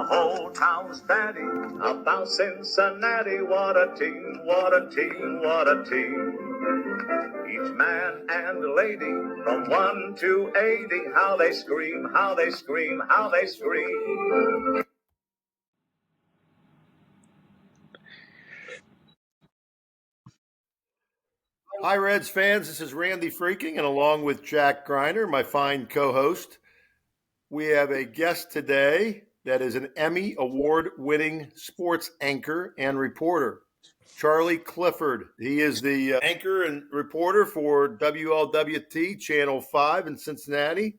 whole town's batty about Cincinnati. What a team, what a team, what a team. Each man and lady from 1 to 80, how they scream, how they scream, how they scream. Hi, Reds fans. This is Randy Freaking, and along with Jack Greiner, my fine co-host, we have a guest today that is an Emmy award-winning sports anchor and reporter, Charlie Clifford. He is the anchor and reporter for WLWT Channel 5 in Cincinnati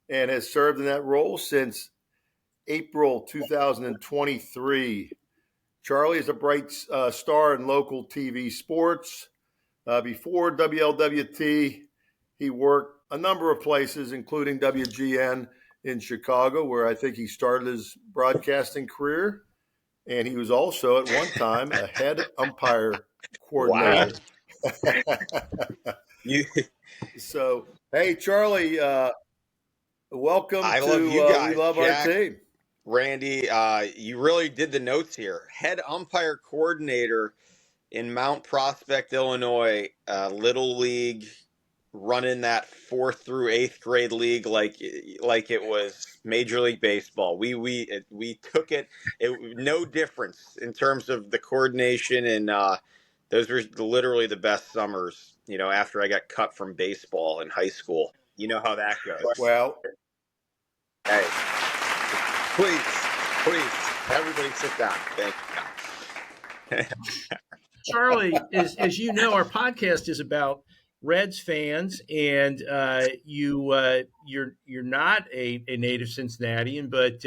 and has served in that role since April 2023. Charlie is a bright star in local TV sports. Before WLWT, he worked a number of places, including WGN in Chicago, where I think he started his broadcasting career. And he was also, at one time, a head umpire coordinator. Wow. So, hey, Charlie, welcome I to love you guys, We Love Jack, Our Team. Randy, you really did the notes here. Head umpire coordinator in Mount Prospect, Illinois, Little League, running that 4th through 8th grade league like it was Major League Baseball. We took it, no difference in terms of the coordination, and those were literally the best summers. After I got cut from baseball in high school, you know how that goes. Well, hey, please, everybody sit down. Thank you. Charlie, as you know, our podcast is about Reds fans, and you're not a native Cincinnatian, but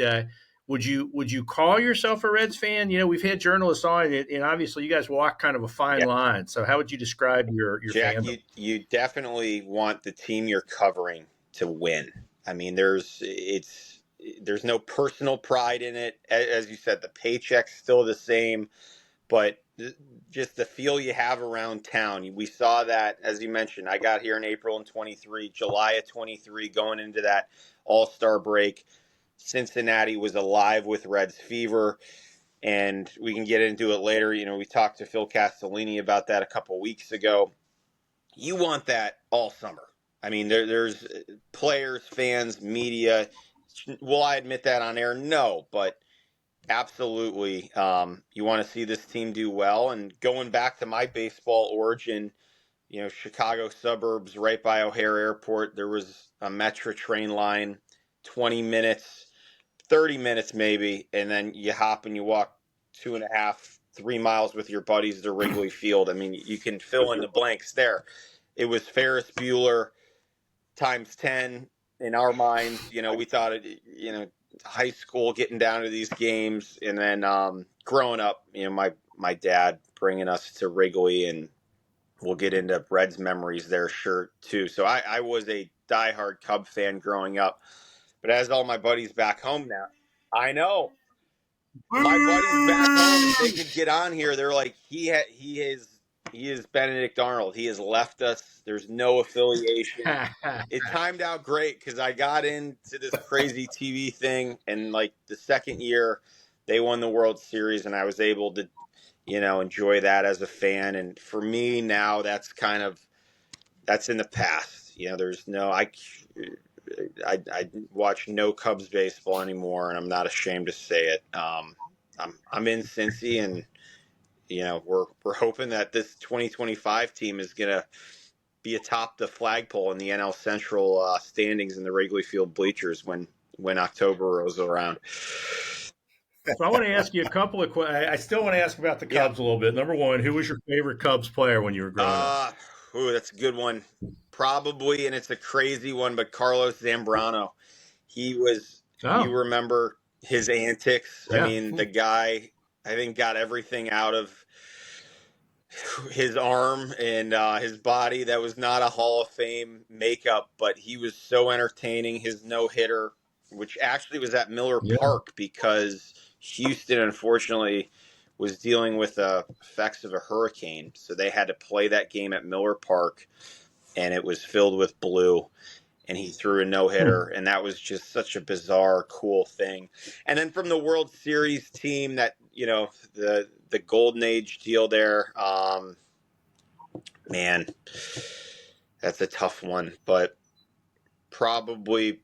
would you call yourself a Reds fan? We've had journalists on, and obviously you guys walk kind of a fine line. So how would you describe your Jack, fandom? you definitely want the team you're covering to win. I mean, there's no personal pride in it. As you said, the paycheck's still the same, but just the feel you have around town. We saw that, as you mentioned. I got here in April in 23, July of 23, going into that All-Star break. Cincinnati was alive with Reds fever, and we can get into it later. We talked to Phil Castellini about that a couple weeks ago. You want that all summer. I mean, there's players, fans, media. Will I admit that on air? No, but absolutely. You want to see this team do well. And going back to my baseball origin, Chicago suburbs, right by O'Hare Airport, there was a Metra train line, 20 minutes, 30 minutes maybe, and then you hop and you walk 2.5, 3 miles with your buddies to Wrigley Field. I mean, you can fill in the blanks there. It was Ferris Bueller times 10 in our minds. We thought it, high school, getting down to these games, and then growing up, my dad bringing us to Wrigley, and we'll get into Reds memories there, sure, too. So I was a diehard Cub fan growing up, but as all my buddies back home now, I know my buddies back home, if they could get on here, they're like, he is Benedict Arnold. He has left us. There's no affiliation. It timed out great because I got into this crazy TV thing, and like the second year they won the World Series, and I was able to, enjoy that as a fan. And for me now, that's in the past. There's no, I watch no Cubs baseball anymore, and I'm not ashamed to say it. I'm in Cincy, and we're hoping that this 2025 team is gonna be atop the flagpole in the NL Central standings in the Wrigley Field bleachers when October rolls around. So I want to ask you a couple of questions. I still want to ask about the Cubs a little bit. Number one, who was your favorite Cubs player when you were growing up? That's a good one. Probably, and it's a crazy one, but Carlos Zambrano. He was, you remember his antics. Yeah. I mean, the guy, I think, got everything out of his arm and his body. That was not a Hall of Fame makeup, but he was so entertaining. His no-hitter, which actually was at Miller Park, because Houston, unfortunately, was dealing with the effects of a hurricane. So they had to play that game at Miller Park, and it was filled with blue. and he threw a no-hitter, and that was just such a bizarre, cool thing. And then from the World Series team, that, you know, the Golden Age deal there, man, that's a tough one, but probably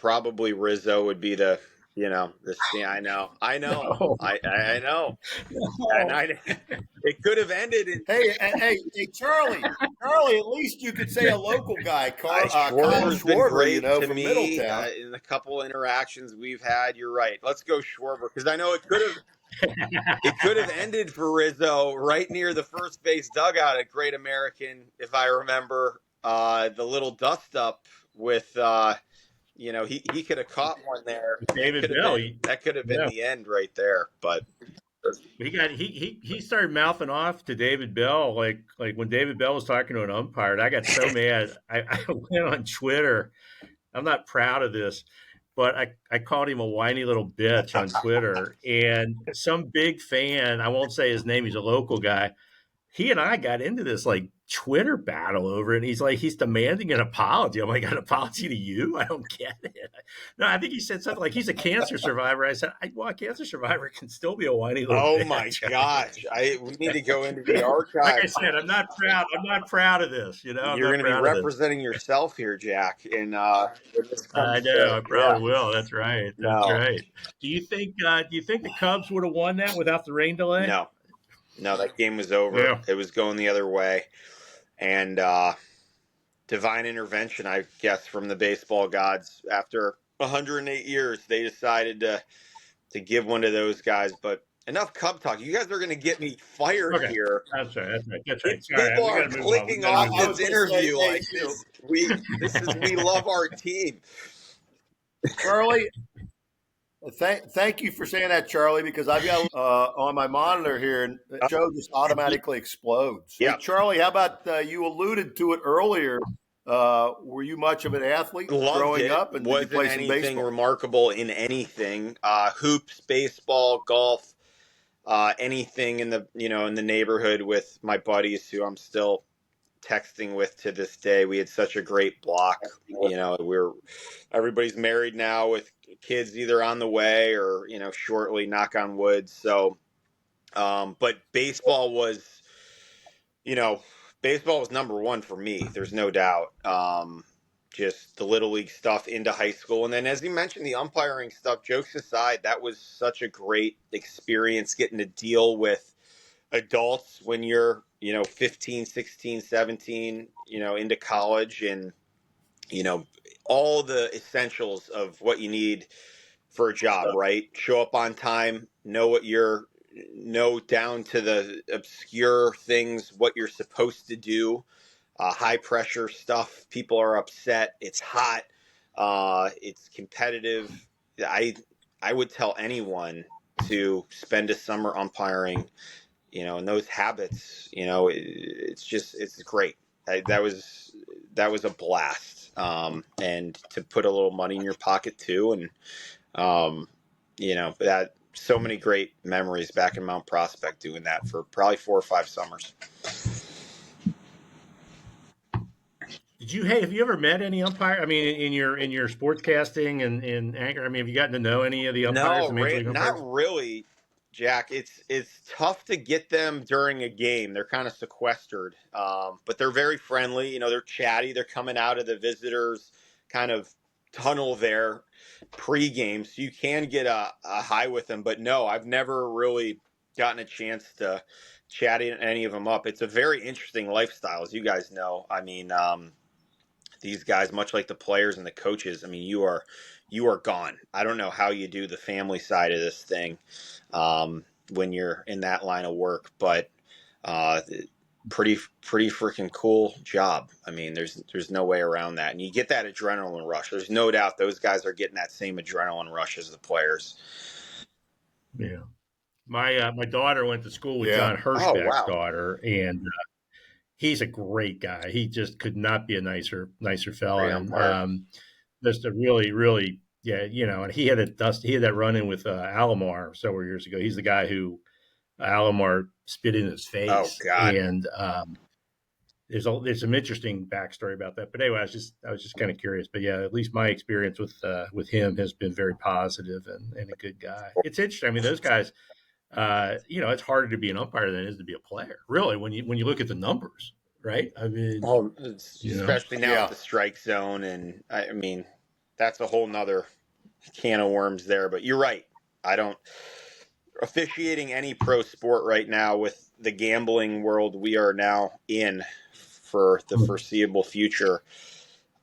Rizzo would be the, you know, I know, I know, No, I know, and no. it could have ended in. Hey, Charlie, at least you could say a local guy, Kyle Schwarber's been Schwarber, great you know, to from me Middletown. in the couple interactions we've had. You're right. Let's go Schwarber, because I know it could have ended for Rizzo right near the first base dugout at Great American, if I remember the little dust up with. You know, he could have caught one there. David Bell. That could have been the end right there. But He started mouthing off to David Bell like when David Bell was talking to an umpire. And I got so mad. I went on Twitter. I'm not proud of this, but I called him a whiny little bitch on Twitter. And some big fan, I won't say his name, he's a local guy. He and I got into this like Twitter battle over it. And he's demanding an apology. I'm like, an apology to you? I don't get it. No, I think he said something like he's a cancer survivor. I said, well, a cancer survivor can still be a whiny little bitch. Oh my gosh. We need to go into the archive. Like I said, I'm not proud of this. You know, you're going to be representing yourself here, Jack. And I know, I probably will. That's right. That's right. Do you think the Cubs would have won that without the rain delay? No, that game was over. Yeah. It was going the other way. And divine intervention, I guess, from the baseball gods. After 108 years, they decided to give one to those guys. But enough Cub talk. You guys are going to get me fired here. That's right. Sorry, people are clicking off this interview like this. We love our team. Charlie, thank you for saying that, Charlie, because I've got on my monitor here, and the show just automatically explodes. Yeah. Hey, Charlie, how about you alluded to it earlier? Were you much of an athlete growing up? And wasn't did you play anything some baseball? remarkable in anything. Hoops, baseball, golf, anything in the neighborhood with my buddies who I'm still texting with to this day. We had such a great block. You know, everybody's married now with kids either on the way or, you know, shortly, knock on wood. So, but baseball was number one for me. There's no doubt. Just the little league stuff into high school. And then, as you mentioned, the umpiring stuff, jokes aside, that was such a great experience getting to deal with adults when you're, 15, 16, 17, into college, and, all the essentials of what you need for a job, right? Show up on time, know down to the obscure things, what you're supposed to do, high pressure stuff. People are upset. It's hot. It's competitive. I would tell anyone to spend a summer umpiring, and those habits, it's great. That was a blast. And to put a little money in your pocket too. And, that so many great memories back in Mount Prospect doing that for probably 4 or 5 summers. Have you ever met any umpire? I mean, in your sportscasting and anchor, I mean, have you gotten to know any of the umpires? No, not really, Jack. It's tough to get them during a game. They're kind of sequestered, but they're very friendly. They're chatty. They're coming out of the visitors' kind of tunnel there pre-game, so you can get a high with them. But no, I've never really gotten a chance to chat any of them up. It's a very interesting lifestyle, as you guys know. I mean, these guys, much like the players and the coaches, I mean, you are gone. I don't know how you do the family side of this thing when you're in that line of work, but pretty freaking cool job. I mean, there's no way around that. And you get that adrenaline rush. There's no doubt those guys are getting that same adrenaline rush as the players. Yeah. My daughter went to school with John Hirschbeck's daughter, and he's a great guy. He just could not be a nicer fella. And, just a really, really, and he had that run in with Alomar several years ago. He's the guy who Alomar spit in his face. Oh God. And there's some interesting backstory about that. But anyway, I was just kind of curious. But yeah, at least my experience with him has been very positive and a good guy. It's interesting. I mean, those guys, it's harder to be an umpire than it is to be a player. Really, when you look at the numbers, right? I mean, Well, you know, especially now with Yeah. the strike zone, and I mean, that's a whole nother can of worms there. But you're right. I don't officiating any pro sport right now with the gambling world we are now in for the foreseeable future.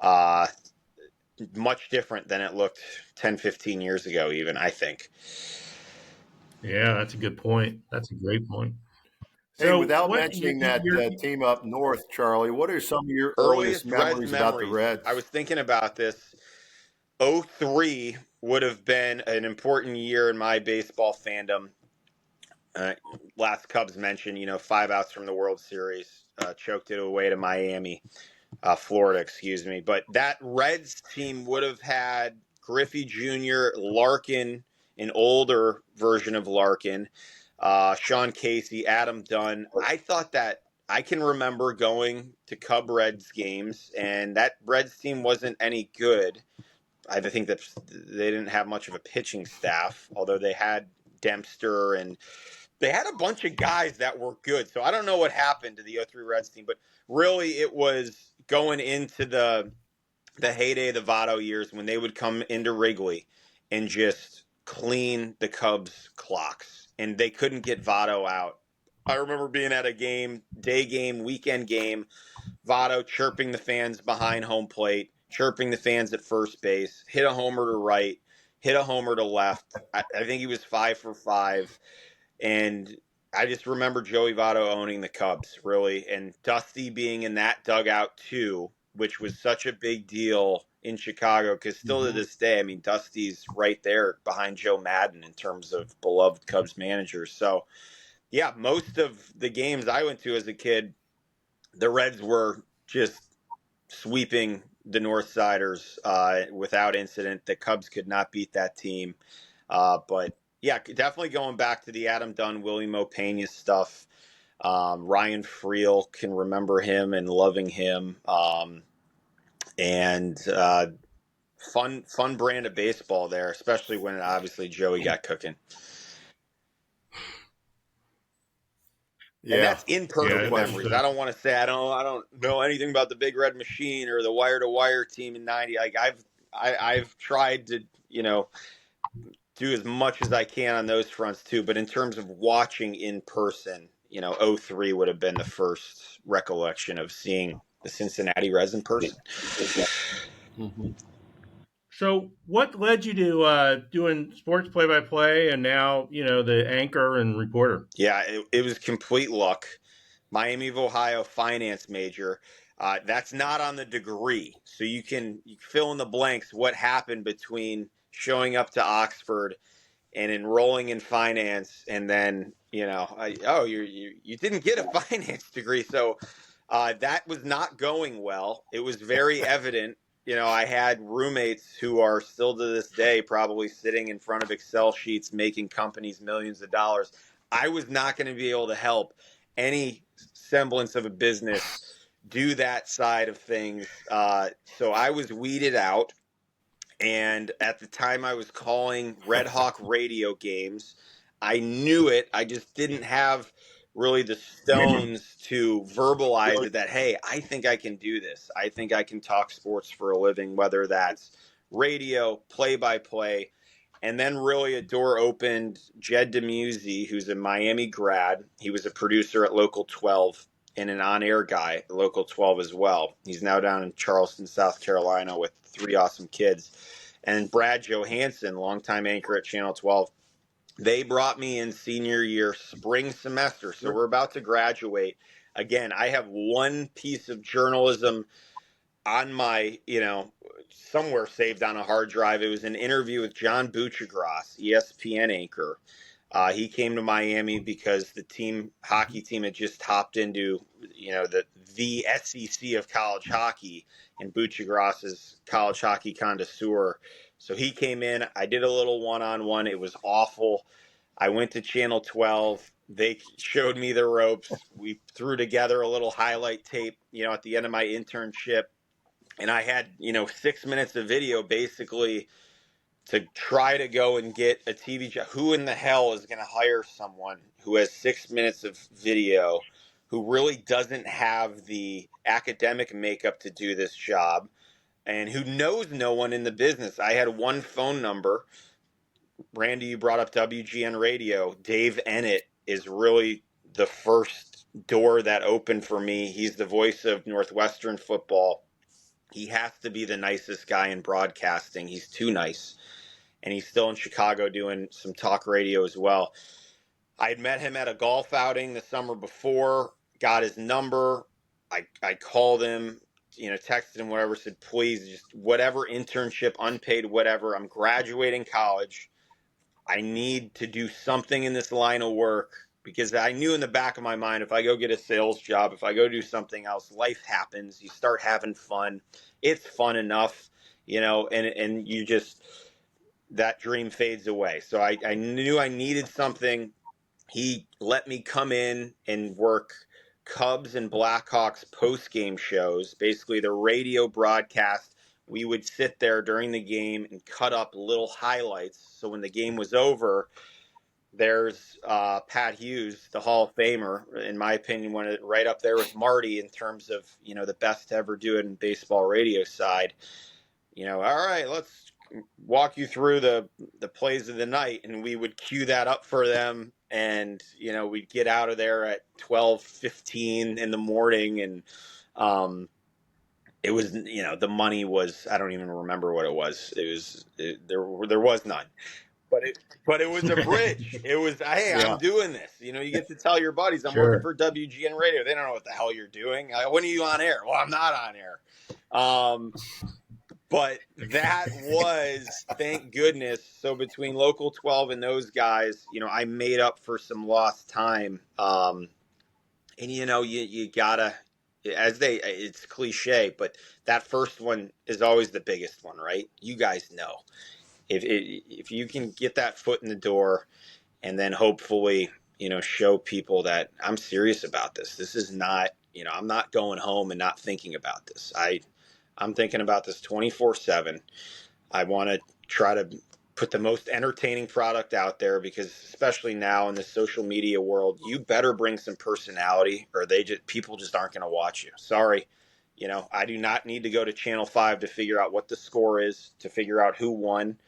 Much different than it looked 10, 15 years ago, even, I think. yeah, that's a good point. That's a great point. Hey, So without what mentioning that team up north, Charlie, what are some of your earliest Earliest Reds memories about the memories. Reds? I was thinking about this. 03 would have been an important year in my baseball fandom. Last Cubs mentioned, 5 outs from the World Series, choked it away to Miami, Florida, excuse me. But that Reds team would have had Griffey Jr., Larkin, an older version of Larkin, Sean Casey, Adam Dunn. I thought that I can remember going to Cub Reds games, and that Reds team wasn't any good. I think that they didn't have much of a pitching staff, although they had Dempster and they had a bunch of guys that were good. So I don't know what happened to the 03 Reds team, but really it was going into the heyday of the Votto years when they would come into Wrigley and just clean the Cubs clocks, and they couldn't get Votto out. I remember being at a game, day game, weekend game, Votto chirping the fans behind home plate, chirping the fans at first base, hit a homer to right, hit a homer to left. I think he was 5 for 5. And I just remember Joey Votto owning the Cubs, really, and Dusty being in that dugout too, which was such a big deal in Chicago because still to this day, I mean, Dusty's right there behind Joe Madden in terms of beloved Cubs managers. So, yeah, most of the games I went to as a kid, the Reds were just sweeping the North Siders without incident. The Cubs could not beat that team. But yeah, definitely going back to the Adam Dunn, Willie Mo Pena stuff. Ryan Friel, can remember him and loving him. And fun brand of baseball there, especially when obviously Joey got cooking. Yeah. And that's in-person Yeah, memories. I don't want to say I don't know anything about the Big Red Machine or the Wire to Wire team in '90. Like I've tried to do as much as I can on those fronts too. But in terms of watching in person, 03 would have been the first recollection of seeing the Cincinnati Reds in person. So, what led you to doing sports play-by-play and now, the anchor and reporter? Yeah, it was complete luck. Miami of Ohio finance major. That's not on the degree. So you can fill in the blanks what happened between showing up to Oxford and enrolling in finance and then, you didn't get a finance degree. So that was not going well. It was very evident. I had roommates who are still to this day probably sitting in front of Excel sheets making companies millions of dollars. I was not going to be able to help any semblance of a business do that side of things. So I was weeded out. And at the time I was calling Red Hawk radio games. I knew it. I just didn't have really the stones to verbalize it that, hey, I think I can do this. I think I can talk sports for a living, whether that's radio, play-by-play. And then really a door opened. Jed DeMusi, who's a Miami grad. He was a producer at Local 12 and an on-air guy at Local 12 as well. He's now down in Charleston, South Carolina with 3 awesome kids. And Brad Johansson, longtime anchor at Channel 12. They brought me in senior year spring semester. So we're about to graduate. Again, I have one piece of journalism on my, somewhere saved on a hard drive. It was an interview with John Buchagras, ESPN anchor. He came to Miami because the hockey team had just hopped into, the SEC of college hockey, and Buchagras is college hockey connoisseur. So he came in. I did a little one-on-one. It was awful. I went to Channel 12. They showed me the ropes. We threw together a little highlight tape, at the end of my internship. And I had, 6 minutes of video basically to try to go and get a TV job. Who in the hell is going to hire someone who has 6 minutes of video, who really doesn't have the academic makeup to do this job, and who knows no one in the business? I had one phone number. Randy, you brought up WGN Radio. Dave Ennett is really the first door that opened for me. He's the voice of Northwestern football. He has to be the nicest guy in broadcasting. He's too nice. And he's still in Chicago doing some talk radio as well. I had met him at a golf outing the summer before, got his number. I called him, texted him, whatever, said, please, just whatever internship, unpaid, whatever. I'm graduating college. I need to do something in this line of work, because I knew in the back of my mind, if I go get a sales job, if I go do something else, life happens. You start having fun. It's fun enough, and you just, that dream fades away. So I knew I needed something. He let me come in and work Cubs and Blackhawks post-game shows, basically the radio broadcast. We would sit there during the game and cut up little highlights. So when the game was over, there's Pat Hughes, the Hall of Famer, in my opinion, right up there with Marty in terms of, the best to ever do it in baseball radio side. All right, let's walk you through the plays of the night. And we would cue that up for them. And, we'd get out of there at 12:15 in the morning. And it was, the money was, I don't even remember what it was. There was none. But it was a bridge. It was, hey, Yeah. I'm doing this. You get to tell your buddies, I'm working for WGN Radio. They don't know what the hell you're doing. When are you on air? Well, I'm not on air. But that was, thank goodness. So between Local 12 and those guys, I made up for some lost time. And you gotta, it's cliche, but that first one is always the biggest one, right? You guys know. If you can get that foot in the door, and then hopefully, show people that I'm serious about this. This is not, I'm not going home and not thinking about this. I'm thinking about this 24/7. I want to try to put the most entertaining product out there, because especially now in the social media world, you better bring some personality, or people just aren't going to watch you. Sorry. I do not need to go to Channel 5 to figure out what the score is, to figure out who won.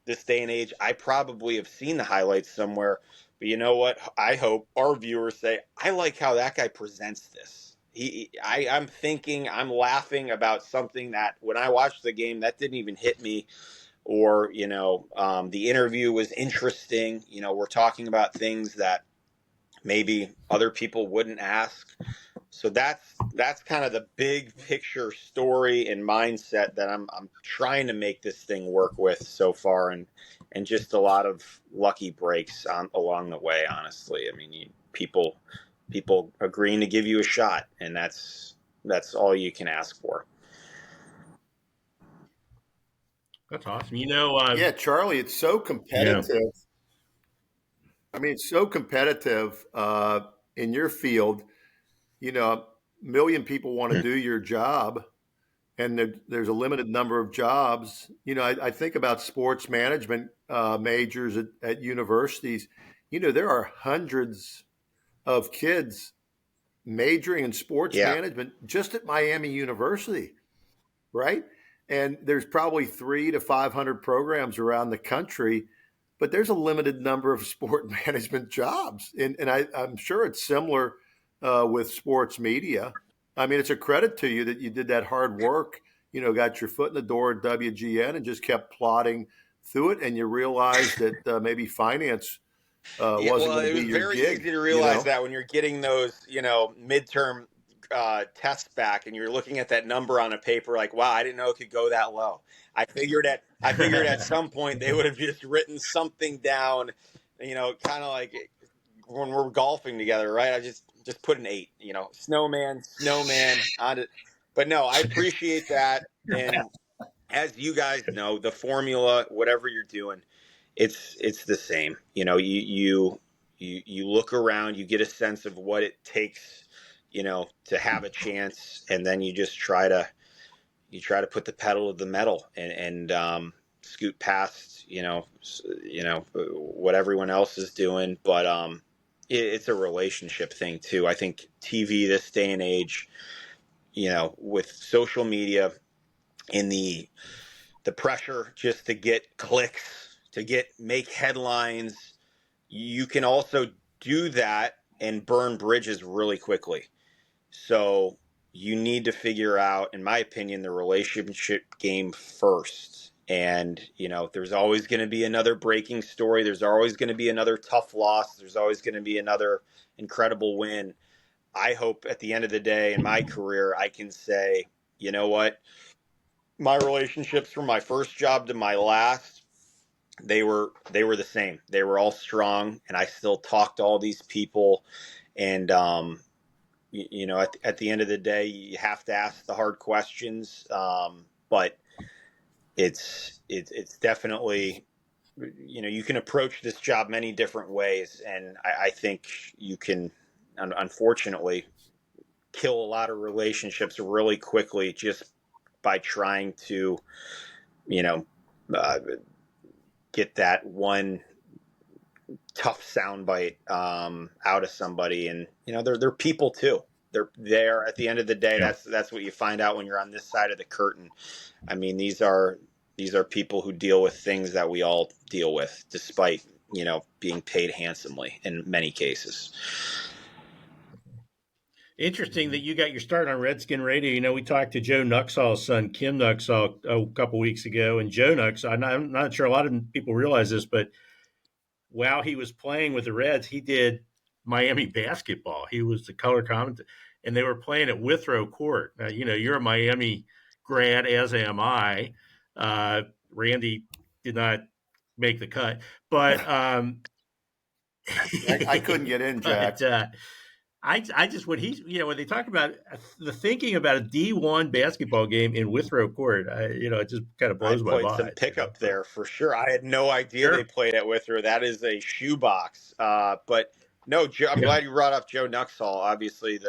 This day and age, I probably have seen the highlights somewhere, but you know what? I hope our viewers say, I like how that guy presents this. I'm laughing about something that when I watched the game, that didn't even hit me, or, the interview was interesting. We're talking about things that maybe other people wouldn't ask. So that's kind of the big picture story and mindset that I'm trying to make this thing work with so far, and just a lot of lucky breaks along the way. Honestly, I mean, people agreeing to give you a shot, and that's all you can ask for. That's awesome. Yeah, Charlie, it's so competitive. Yeah. I mean, it's so competitive in your field. A million people want to do your job, and there's a limited number of jobs. I think about sports management majors at universities. There are hundreds of kids majoring in sports management just at Miami University, right? And there's probably 300 to 500 programs around the country, but there's a limited number of sport management jobs. And I'm sure it's similar with sports media. I mean, it's a credit to you that you did that hard work, got your foot in the door at WGN and just kept plodding through it. And you realized that maybe finance wasn't going to be your gig. It was very easy to realize that when you're getting those, midterm tests back, and you're looking at that number on a paper, like, wow, I didn't know it could go that low. I figured at some point they would have just written something down, kind of like when we're golfing together, right? I just put an 8, snowman on it. But no, I appreciate that. And as you guys know, the formula, whatever you're doing, it's the same. You look around, you get a sense of what it takes, to have a chance, and then you just try to put the pedal to the metal and scoot past, what everyone else is doing. But it's a relationship thing too. I think TV this day and age, with social media and the pressure just to get clicks, to make headlines, you can also do that and burn bridges really quickly. So you need to figure out, in my opinion, the relationship game first. And, there's always going to be another breaking story. There's always going to be another tough loss. There's always going to be another incredible win. I hope at the end of the day in my career, I can say, you know what? My relationships from my first job to my last, they were the same. They were all strong, and I still talk to all these people. And, at the end of the day, you have to ask the hard questions. But it's definitely, you can approach this job many different ways. And I think you can, unfortunately, kill a lot of relationships really quickly just by trying to, get that one tough soundbite out of somebody. And they're people too. They're there at the end of the day. Yeah. That's what you find out when you're on this side of the curtain. I mean, these are people who deal with things that we all deal with, despite being paid handsomely in many cases. Interesting that you got your start on Redskin Radio. We talked to Joe Nuxall's son, Kim Nuxall, a couple weeks ago, and Joe Nuxall, I'm not sure a lot of people realize this, but while he was playing with the Reds, he did Miami basketball. He was the color commentator, and they were playing at Withrow Court. Now, you're a Miami grad, as am I. Randy did not make the cut, but I couldn't get in, Jack. But, I just when they talk about the thinking about a D1 basketball game in Withrow Court, it just kind of blows my mind. I played some pickup there for sure. I had no idea they played at Withrow. That is a shoebox. But no, Joe, I'm glad you brought up Joe Nuxall. Obviously,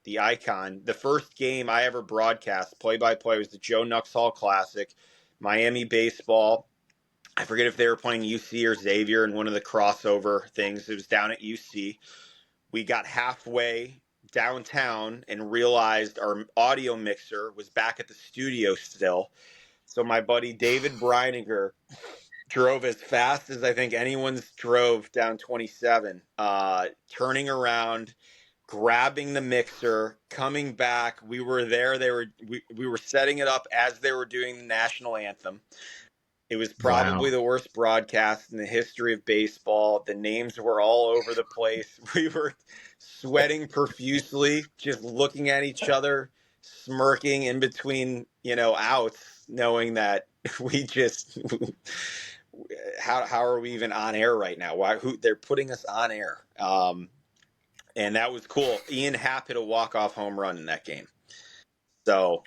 the icon. The first game I ever broadcast play-by-play was the Joe Nuxall Classic, Miami baseball. I forget if they were playing UC or Xavier in one of the crossover things. It was down at UC. We got halfway downtown and realized our audio mixer was back at the studio still. So my buddy David Breininger drove as fast as I think anyone's drove down 27, turning around, grabbing the mixer, coming back. We were there. We were setting it up as they were doing the national anthem. It was probably the worst broadcast in the history of baseball. The names were all over the place. We were sweating profusely, just looking at each other, smirking in between, outs, knowing that we just how are we even on air right now? They're putting us on air. And that was cool. Ian Happ hit a walk-off home run in that game. So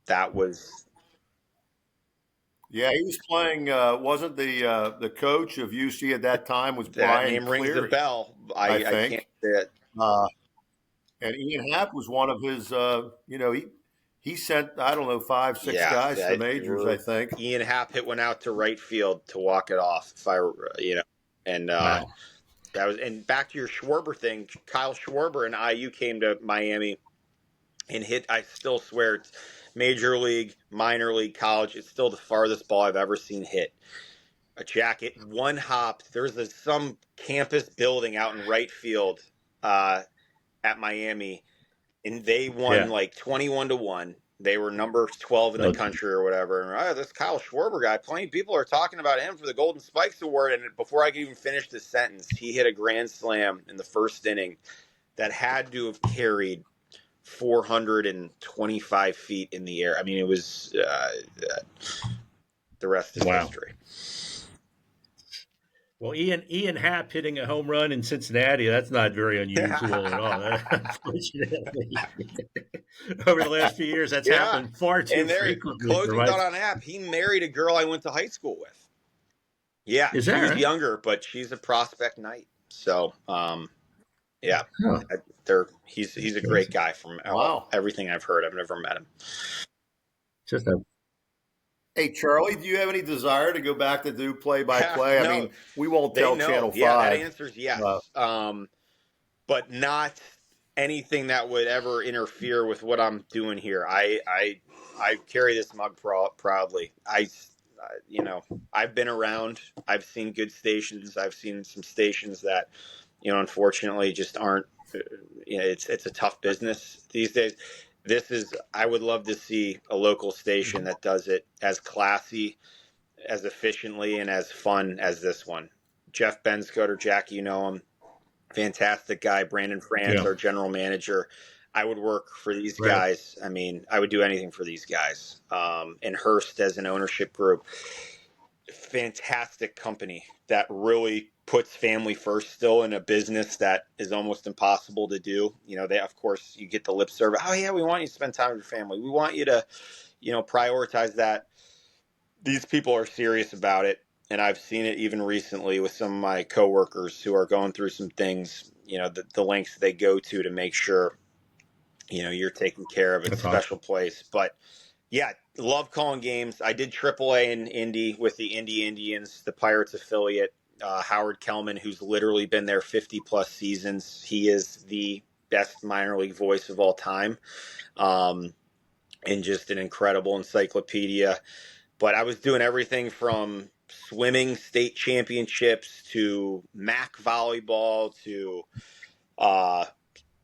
that was. Yeah, he was playing. Wasn't the coach of UC at that time was That Brian name rings Cleary, a bell. I think. I can't say it. And Ian Happ was one of his. He sent 5, 6 guys to the majors. I think Ian Happ hit one out to right field to walk it off. That was. And back to your Schwarber thing, Kyle Schwarber and IU came to Miami and hit. I still swear, it's major league, minor league, college. It's still the farthest ball I've ever seen hit. A jacket, one hop. There's some campus building out in right field at Miami, and they won 21-1. They were number 12 in the country or whatever. And this Kyle Schwarber guy, plenty of people are talking about him for the Golden Spikes Award. And before I could even finish the sentence, he hit a grand slam in the first inning that had to have carried 425 feet in the air. I mean, it was the rest is history. Well, Ian Happ hitting a home run in Cincinnati, that's not very unusual at all. Unfortunately, over the last few years, that's happened far too frequently. Closing thought on Happ, he married a girl I went to high school with. Yeah, Is she that was right? younger, but she's a prospect knight. So, yeah, Huh. he's a great guy from Wow. everything I've heard. I've never met him. Just a Hey, Charlie, do you have any desire to go back to do play-by-play? I No, mean, we won't they tell know. Channel Yeah, that 5. answer is yes. But not anything that would ever interfere with what I'm doing here. I carry this mug proudly. You know, I've been around. I've seen good stations. I've seen some stations that, unfortunately, just aren't. It's a tough business these days. I would love to see a local station that does it as classy, as efficiently, and as fun as this one. Jeff Benscoter, Jack, you know him, fantastic guy. Brandon Franz, yeah, our general manager. I would work for these right. guys. I mean, I would do anything for these guys. And Hearst as an ownership group, fantastic company that really puts family first still in a business that is almost impossible to do. They, of course, you get the lip service. Oh yeah, we want you to spend time with your family. We want you to, prioritize that. These people are serious about it. And I've seen it even recently with some of my coworkers who are going through some things, the lengths they go to make sure, you're taken care of. It's a That's awesome. special place. But yeah, love calling games. I did AAA in Indy with the Indy Indians, the Pirates affiliate. Howard Kellman, who's literally been there 50 plus seasons. He is the best minor league voice of all time. And just an incredible encyclopedia. But I was doing everything from swimming state championships to MAC volleyball to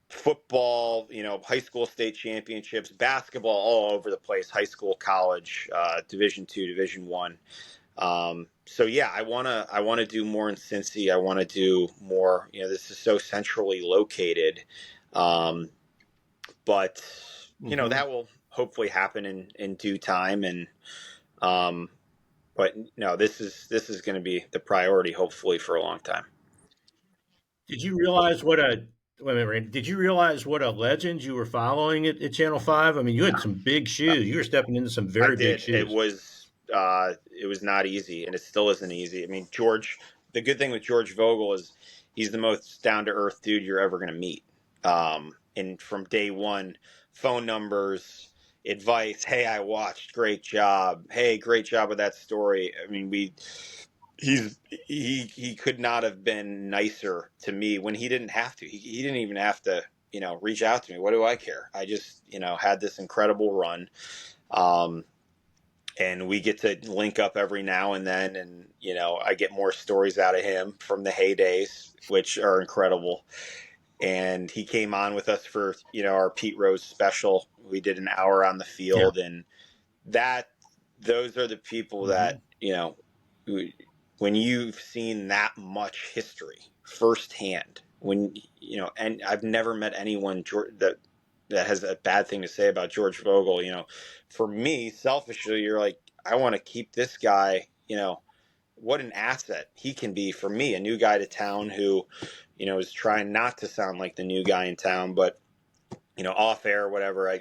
football, high school state championships, basketball, all over the place, high school, college, Division II, Division I. So yeah, I wanna do more in Cincy. I want to do more. This is so centrally located, but that will hopefully happen in due time. And but no, this is going to be the priority, hopefully, for a long time. Did you realize what a wait a minute, Randy, did you realize what a legend you were following at Channel 5? I mean, you had some big shoes. You were stepping into some I very big did. shoes. It was not easy, and it still isn't easy. I mean, George. The good thing with George Vogel is he's the most down to earth dude you're ever going to meet. And from day one, phone numbers, advice. Hey, I watched. Great job. Hey, great job with that story. I mean, he could not have been nicer to me when he didn't have to. He didn't even have to, reach out to me. What do I care? I just, had this incredible run. And we get to link up every now and then, and I get more stories out of him from the heydays, which are incredible. And he came on with us for our Pete Rose special. We did an hour on the field, and those are the people that when you've seen that much history firsthand. And I've never met anyone that has a bad thing to say about George Vogel. For me, selfishly, you're like, I want to keep this guy. What an asset he can be for me, a new guy to town who, is trying not to sound like the new guy in town, but off air, whatever.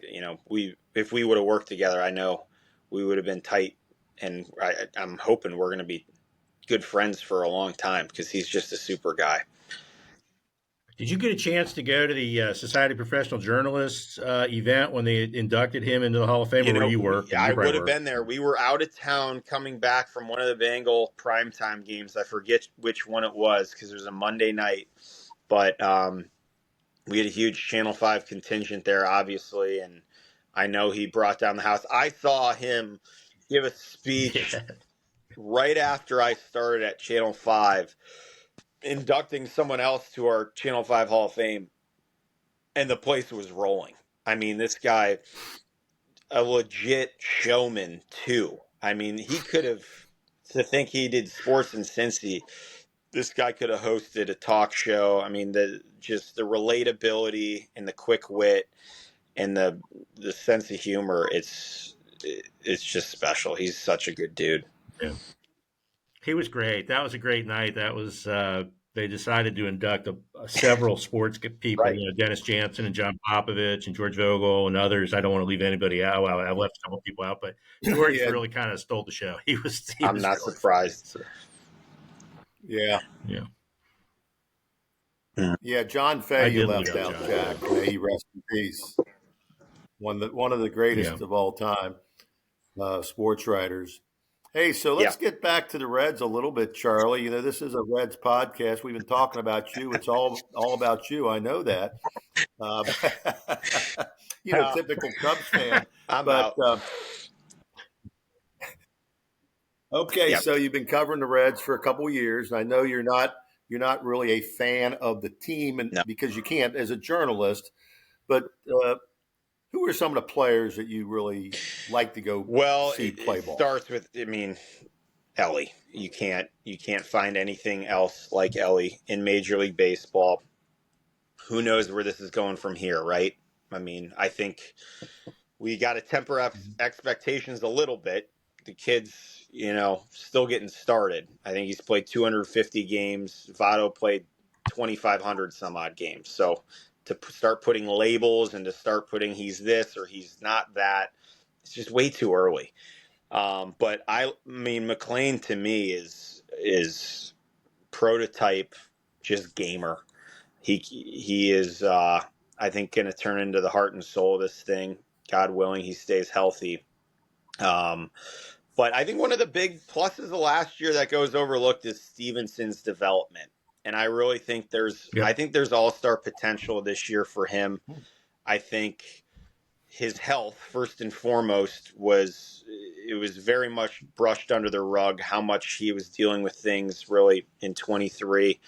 If we would have worked together, I know we would have been tight, and I'm hoping we're going to be good friends for a long time because he's just a super guy. Did you get a chance to go to the Society of Professional Journalists event when they inducted him into the Hall of Fame, or where you worked? I would have been there. We were out of town coming back from one of the Bengal primetime games. I forget which one it was because it was a Monday night. But we had a huge Channel 5 contingent there, obviously, and I know he brought down the house. I saw him give a speech right after I started at Channel 5, inducting someone else to our Channel 5 Hall of Fame, and the place was rolling. I mean, this guy, a legit showman, too. I mean, he could have, to think he did sports in Cincy, this guy could have hosted a talk show. I mean, the relatability and the quick wit and the sense of humor, it's just special. He's such a good dude. Yeah. He was great. That was a great night. That was they decided to induct several sports people, Right. Dennis Jansen and John Popovich and George Vogel and others. I don't want to leave anybody out. Well, I left a couple people out, but George really kind of stole the show. He was I'm not really surprised. Funny, so. Yeah. Yeah. Yeah. John I Fay, you did leave left out out, John. Jack. May he rest in peace. One of the Yeah. greatest of all time sports writers. Hey, so Yeah. let's get back to the Reds a little bit, Charlie. You know, this is a Reds podcast. We've been talking about you. It's all about you. I know that. Um, typical Cubs fan. I'm But out. okay, Yeah. so you've been covering the Reds for a couple of years. I know you're not really a fan of the team, and No. because you can't as a journalist. But who are some of the players that you really like to go Well, see play it ball? starts with, Ellie. You can't find anything else like Ellie in Major League Baseball. Who knows where this is going from here, right? I think we got to temper expectations a little bit. The kid's, still getting started. I think he's played 250 games. Votto played 2,500 some odd games. So to start putting labels and to start putting he's this or he's not that, it's just way too early. But McLean to me is prototype, just gamer. He is I think going to turn into the heart and soul of this thing. God willing, he stays healthy. But I think one of the big pluses of last year that goes overlooked is Stephenson's development, and I really think there's all-star potential this year for him. I think his health, first and foremost, was very much brushed under the rug how much he was dealing with things really in 23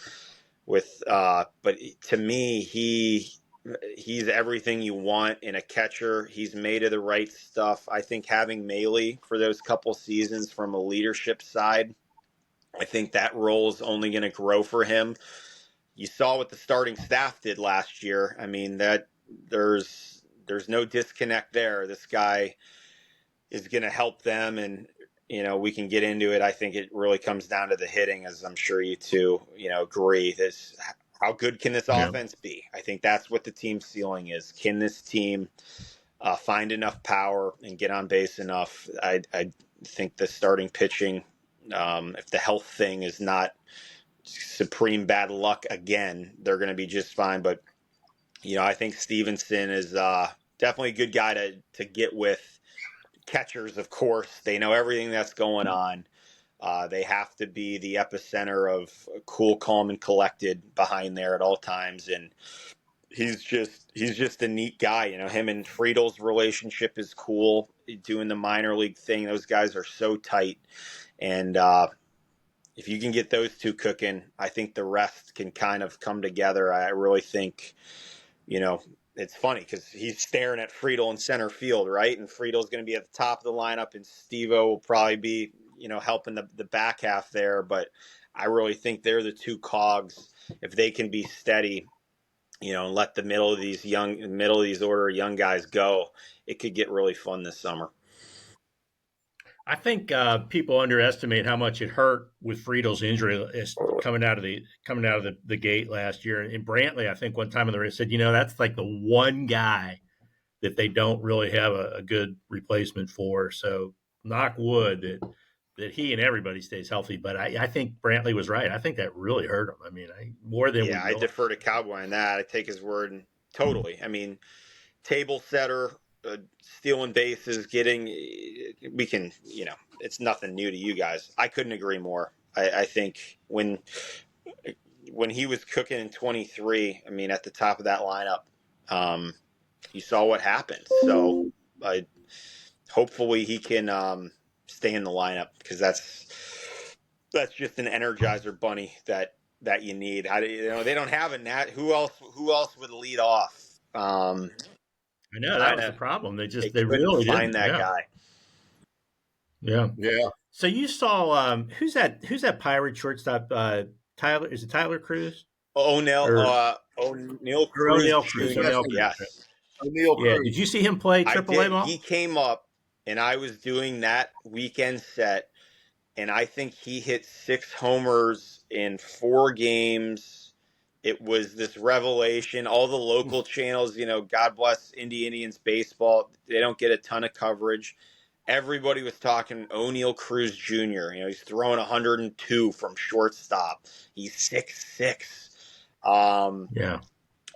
with but to me he's everything you want in a catcher. He's made of the right stuff. I think having Maley for those couple seasons from a leadership side, I think that role is only going to grow for him. You saw what the starting staff did last year. That there's no disconnect there. This guy is going to help them, and we can get into it. I think it really comes down to the hitting, as I'm sure you two agree. This, how good can this offense be? I think that's what the team's ceiling is. Can this team find enough power and get on base enough? I think the starting pitching, if the health thing is not supreme bad luck again, they're going to be just fine. But I think Stephenson is definitely a good guy to get with. Catchers, of course, they know everything that's going on. They have to be the epicenter of cool, calm, and collected behind there at all times. And he's just a neat guy. Him and Friedel's relationship is cool. Doing the minor league thing, those guys are so tight. And if you can get those two cooking, I think the rest can kind of come together. I really think, it's funny because he's staring at Friedel in center field, right? And Friedel's going to be at the top of the lineup, and Steve-O will probably be, helping the back half there. But I really think they're the two cogs. If they can be steady, and let the middle of these order young guys go, it could get really fun this summer. I think people underestimate how much it hurt with Friedel's injury coming out of the gate last year. And Brantley, I think one time in the race said, that's like the one guy that they don't really have a good replacement for. So knock wood that he and everybody stays healthy. But I think Brantley was right. I think that really hurt him. More than we I realized. defer to Cowboy on that. I take his word and totally. Table setter, stealing bases, we can, it's nothing new to you guys. I couldn't agree more. I think when he was cooking in 23, at the top of that lineup, you saw what happened. So hopefully he can stay in the lineup, because that's just an energizer bunny that you need. They don't have a Nat. Who else would lead off? I know that was the problem. They couldn't really find didn't. that guy. Yeah. Yeah. So you saw who's that Pirate shortstop? Tyler, is it Tyler Cruz? O'Neill Cruz O'Neill Cruz. Jr. Yes. O'Neill Yeah. Cruz. Did you see him play I AAA did. ball? He came up, and I was doing that weekend set, and I think he hit 6 homers in 4 games. It was this revelation. All the local channels, God bless Indians baseball, they don't get a ton of coverage. everybody was talking O'Neal Cruz Jr. He's throwing 102 from shortstop. He's 6'6". Yeah.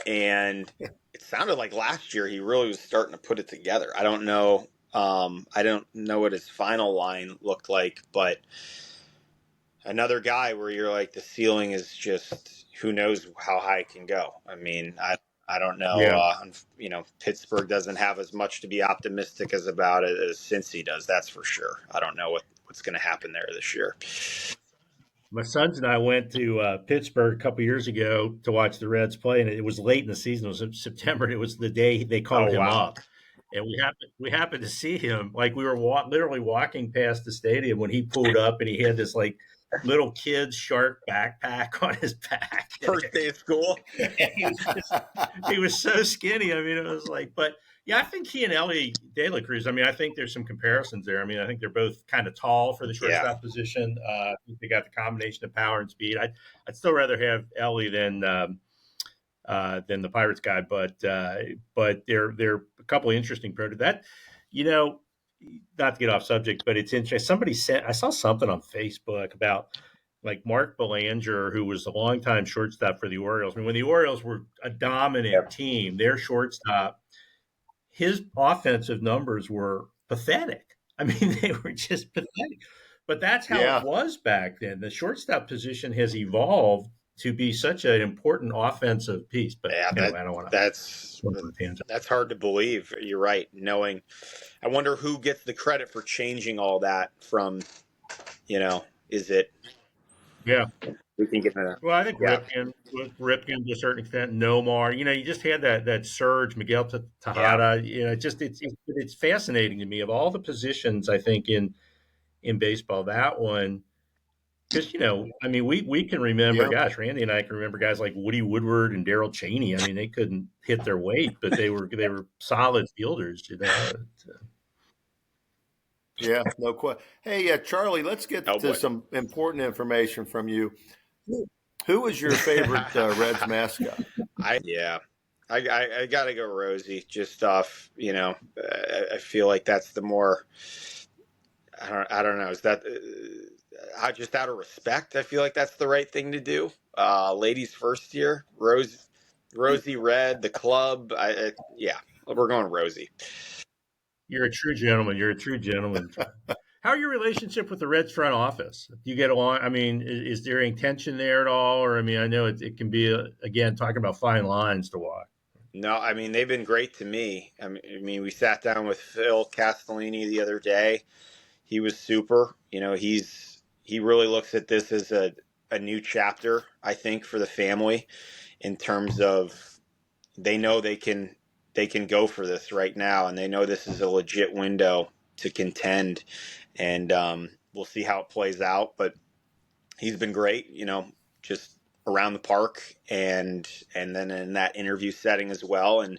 And it sounded like last year he really was starting to put it together. I don't know. I don't know what his final line looked like, but another guy where you're like, the ceiling is just, who knows how high it can go. I mean, I don't know. Yeah. Pittsburgh doesn't have as much to be optimistic about it as Cincy does. That's for sure. I don't know what's going to happen there this year. My sons and I went to Pittsburgh a couple years ago to watch the Reds play, and it was late in the season. It was in September, and it was the day they called him up. And we happened to see him, like we were literally walking past the stadium when he pulled up, and he had this like little kid's shark backpack on his back. First day of school. He was so skinny. I mean, it was like, but yeah, I think he and Ellie De La Cruz, I mean, I think there's some comparisons there. I mean, I think they're both kind of tall for the shortstop position. I think they got the combination of power and speed. I'd still rather have Ellie than the Pirates guy, but they're a couple of interesting pros. That, not to get off subject, but it's interesting. I saw something on Facebook about like Mark Belanger, who was a longtime shortstop for the Orioles. I mean, when the Orioles were a dominant team, their shortstop, his offensive numbers were pathetic. I mean, they were just pathetic. But that's how it was back then. The shortstop position has evolved to be such an important offensive piece. But anyway, I don't want to. That's hard to believe. You're right. I wonder who gets the credit for changing all that from, is it? Yeah. We can get that. Well, I think Ripken to a certain extent, Nomar. You just had that surge, Miguel Tejada. It's fascinating to me of all the positions. I think in baseball, that one, because I mean, we can remember. Gosh, Randy and I can remember guys like Woody Woodward and Darrell Chaney. I mean, they couldn't hit their weight, but they were solid fielders. Yeah, no question. Hey, Charlie, let's get to some important information from you. Who is your favorite Reds mascot? I got to go Rosie, just off, I feel like that's the more, I don't know. Is that just out of respect? I feel like that's the right thing to do. Ladies first year, Rosie Red, the club. We're going Rosie. You're a true gentleman. How are your relationship with the Reds front office? Do you get along? I mean, is there any tension there at all? Or, I mean, I know it can be, again, talking about fine lines to walk. No, I mean, they've been great to me. I mean, we sat down with Phil Castellini the other day. He was super. He really looks at this as a new chapter, I think, for the family in terms of they know they can go for this right now, and they know this is a legit window to contend. And we'll see how it plays out, but he's been great, just around the park and then in that interview setting as well. And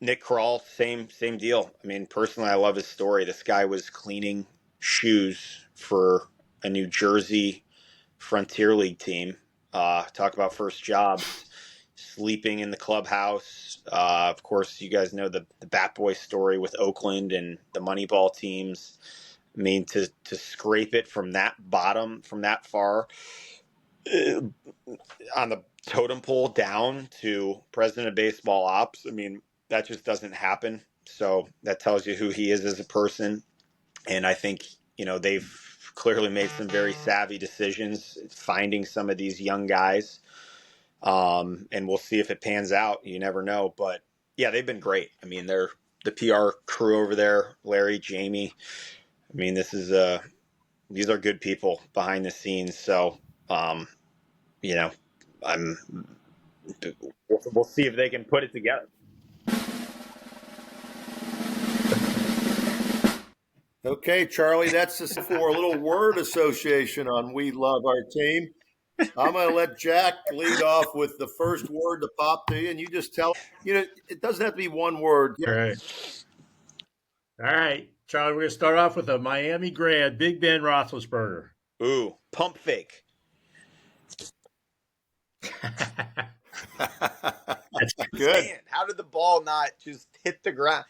Nick Kroll, same deal. I mean, personally, I love his story. This guy was cleaning shoes for a New Jersey Frontier League team. Talk about first jobs, sleeping in the clubhouse. Of course, you guys know the Bat Boy story with Oakland and the Moneyball teams. I mean, to scrape it from that bottom, from that far on the totem pole down to president of baseball ops, I mean, that just doesn't happen. So that tells you who he is as a person. And I think, they've clearly made some very savvy decisions finding some of these young guys. And we'll see if it pans out. You never know. But yeah, they've been great. I mean, they're the PR crew over there, Larry, Jamie. I mean, these are good people behind the scenes. So, we'll see if they can put it together. Okay, Charlie, that's just for a little word association on We Love Our Team. I'm going to let Jack lead off with the first word to pop to you, and you just tell, it doesn't have to be one word. All right, Charlie, we're going to start off with a Miami grad, Big Ben Roethlisberger. Ooh, pump fake. That's good. Man, how did the ball not just hit the ground?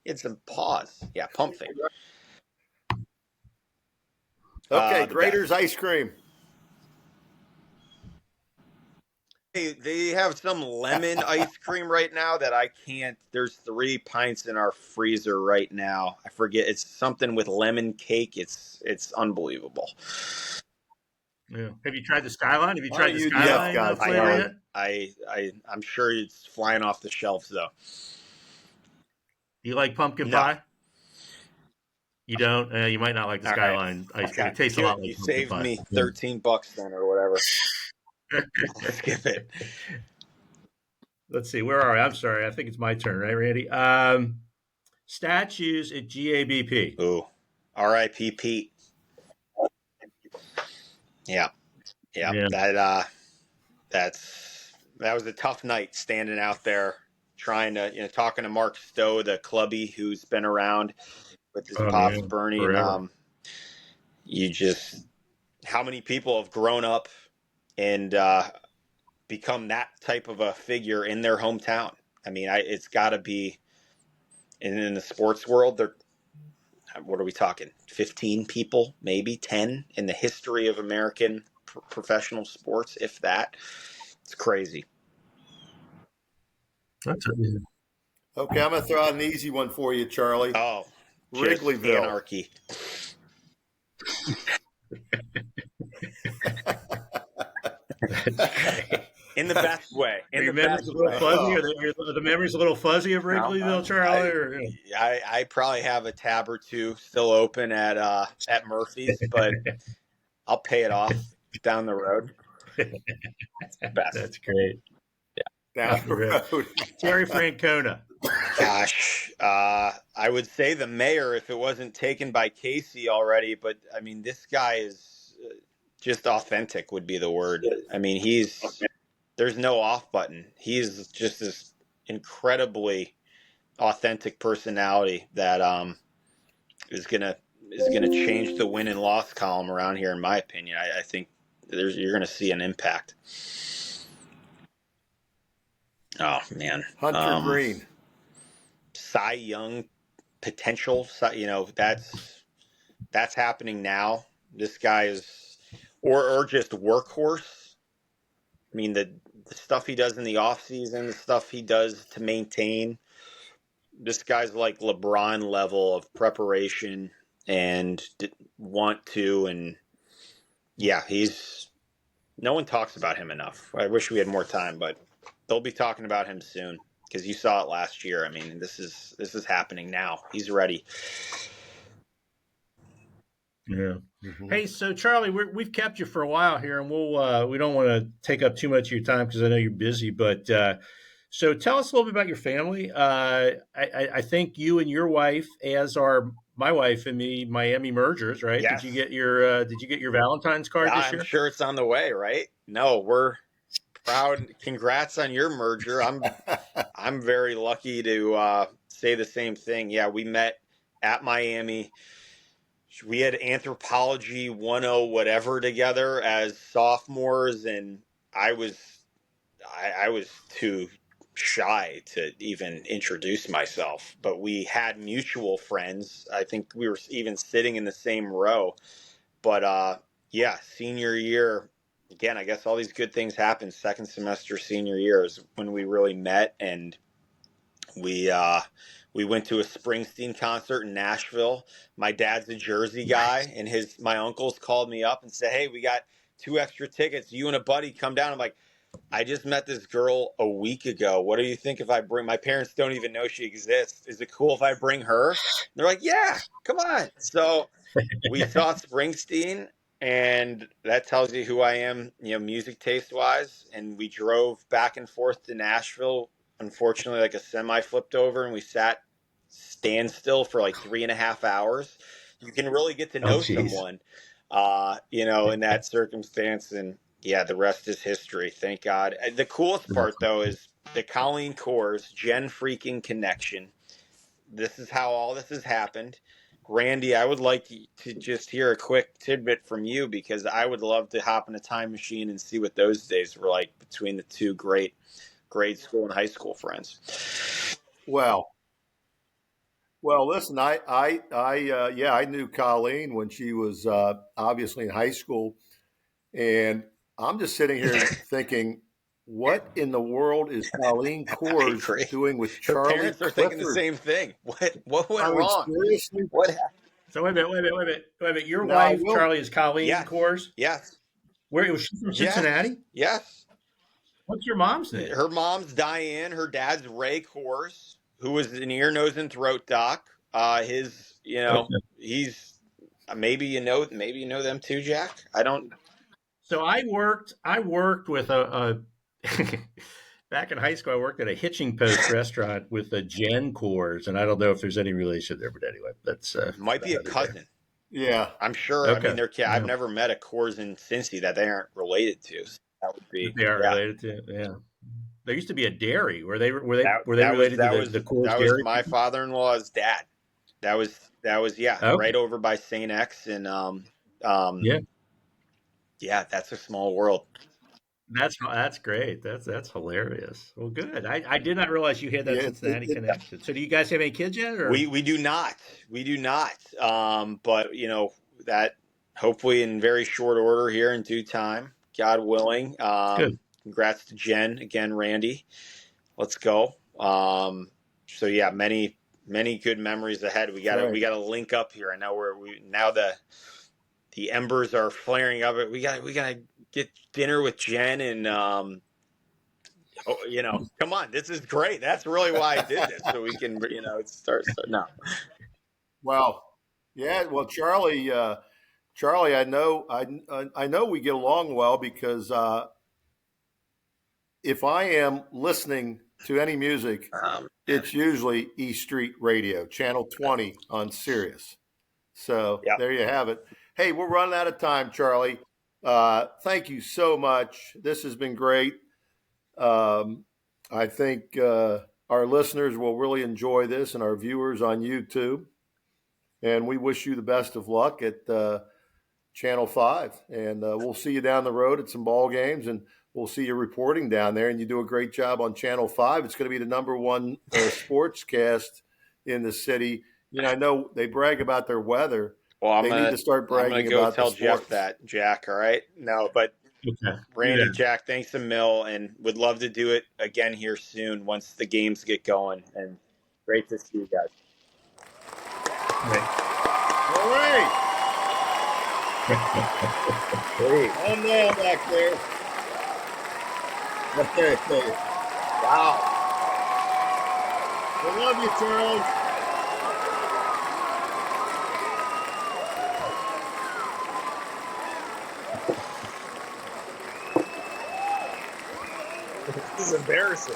It's a pause. Yeah, pump fake. Okay, The Grater's best. ice cream. They have some lemon ice cream right now that I can't. There's 3 pints in our freezer right now. I forget. It's something with lemon cake. It's unbelievable. Yeah. Have you tried the Skyline? Have you Why tried don't the you Skyline guys I flavor try? yet? I'm sure it's flying off the shelves though. Do you like pumpkin No. pie? You don't? You might not like the All right. Skyline ice cream. Okay. It tastes a Good. lot You like pumpkin saved pie. me $13 then or whatever. I'll skip it. Let's see. Where are we? I'm sorry. I think it's my turn, right, Randy? Statues at GABP. Ooh. R.I.P. Pete. Yeah. Yeah. Yeah. That was a tough night standing out there trying to, talking to Mark Stowe, the clubby who's been around with his Oh, pops yeah. burning. Forever. How many people have grown up and become that type of a figure in their hometown? I mean, it's got to be in the sports world. What are we talking? 15 people, maybe 10 in the history of American professional sports, if that. It's crazy. That's Okay, I'm going to throw out an easy one for you, Charlie. Oh, just Wrigleyville. anarchy. In the best way. Are your memories a little fuzzy? Are the memories a little fuzzy of Wrigleyville, Charlie? I probably have a tab or two still open at Murphy's, but I'll pay it off down the road. It's the best. That's great. Down the road. Terry Francona. Gosh, I would say the mayor if it wasn't taken by Casey already, but I mean, this guy is just authentic would be the word. I mean, there's no off button. He's just this incredibly authentic personality that is gonna change the win and loss column around here. In my opinion, I think you're gonna see an impact. Oh man, Hunter Green, Cy Young potential. That's happening now. This guy is, or just workhorse. I mean the stuff he does in the off season, the stuff he does to maintain. This guy's like LeBron level of preparation and want to, and yeah, no one talks about him enough. I wish we had more time, but they'll be talking about him soon because you saw it last year. I mean, this is happening now. He's ready. Yeah. Mm-hmm. Hey, so Charlie, we've kept you for a while here, and we don't want to take up too much of your time because I know you're busy. But so tell us a little bit about your family. I think you and your wife, as are my wife and me, Miami mergers, right? Yes. Did you get your Valentine's card this year? I'm sure it's on the way, right? No, we're proud. Congrats on your merger. I'm very lucky to say the same thing. Yeah, we met at Miami. We had anthropology 101 whatever together as sophomores, and I was too shy to even introduce myself, but we had mutual friends. I think we were even sitting in the same row. But yeah, senior year, again, I guess all these good things happen. Second semester senior year is when we really met, and we went to a Springsteen concert in Nashville. My dad's a Jersey guy, and my uncles called me up and said, "Hey, we got 2 extra tickets. You and a buddy come down." I'm like, I just met this girl a week ago. What do you think if I bring my parents don't even know she exists? Is it cool if I bring her? And they're like, yeah, come on. So we saw Springsteen, and that tells you who I am, music taste wise. And we drove back and forth to Nashville. Unfortunately, like a semi flipped over, and we sat standstill for like 3.5 hours. You can really get to know someone, in that circumstance. And yeah, the rest is history. Thank God. The coolest part, though, is the Colleen Coors Jen freaking connection. This is how all this has happened. Randy, I would like to just hear a quick tidbit from you because I would love to hop in a time machine and see what those days were like between the two great grade school and high school friends. Well, Well, listen, I knew Colleen when she was obviously in high school, and I'm just sitting here thinking, what in the world is Colleen I Coors agree. doing with Her Charlie parents are thinking the Clifford? same thing. What went I mean, wrong? seriously? What happened? So wait a minute. Your Now I wife, will. Charlie, is Colleen Yes, Coors. yes, Where was she from? yes, Cincinnati. yes. What's your mom's name? Her mom's Diane. Her dad's Ray Coors, who was an ear, nose, and throat doc. Okay. He's maybe you know them too, Jack. I don't. So I worked with a back in high school. I worked at a hitching post restaurant with a Jen Coors, and I don't know if there's any relation there, but anyway, that's Might be a neither there. cousin. Yeah. I'm sure. I mean, Okay, they're. I've yeah, never met a Coors in Cincy that they aren't related to. So that would that be, they aren't yeah. related to. Yeah, there used to be a dairy. Were they That was related to that the was Coors that was dairy? my father-in-law's dad. That was yeah, Okay, right over by Saint X, and um yeah, yeah, that's a small world. that's great. That's hilarious. Well, good. I did not realize you had that Yeah. Cincinnati connection. So, do you guys have any kids yet, or We do not. We do not. But that hopefully in very short order here in due time, God willing. good? Congrats to Jen again, Randy. Let's go. So yeah, many good memories ahead. We That's gotta right. we gotta link up here. I know we now the embers are flaring up. We gotta get dinner with Jen and come on, this is great. That's really why I did this, so we can start. No, Well, yeah. Well, Charlie, I know we get along well because if I am listening to any music, it's usually E Street Radio, Channel 20 on Sirius. So yeah. there you have it. Hey, we're running out of time, Charlie. Thank you so much. This has been great. I think our listeners will really enjoy this and our viewers on YouTube. And we wish you the best of luck at Channel 5. And we'll see you down the road at some ball games, and we'll see you reporting down there. And you do a great job on Channel 5. It's going to be the #1 sportscast in the city. I know they brag about their weather. Well, They need to start I'm gonna bragging go about the tell Jeff sports. that, Jack. All right. No, but Okay, do Randy, that. Jack, thanks a mil, and would love to do it again here soon once the games get going. And great to see you guys. Right. All right. Great. I'm now back there. Okay. Wow. I love you, Charlie. This is embarrassing.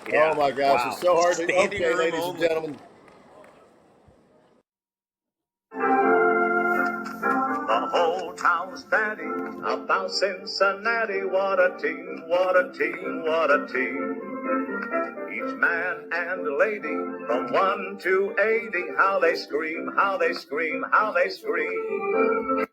Yeah. Oh my gosh, Wow. it's so hard to. Standing Okay, room ladies and only. gentlemen. The whole town's batty about Cincinnati. What a team, what a team, what a team. Each man and lady from 1 to 80, how they scream, how they scream, how they scream.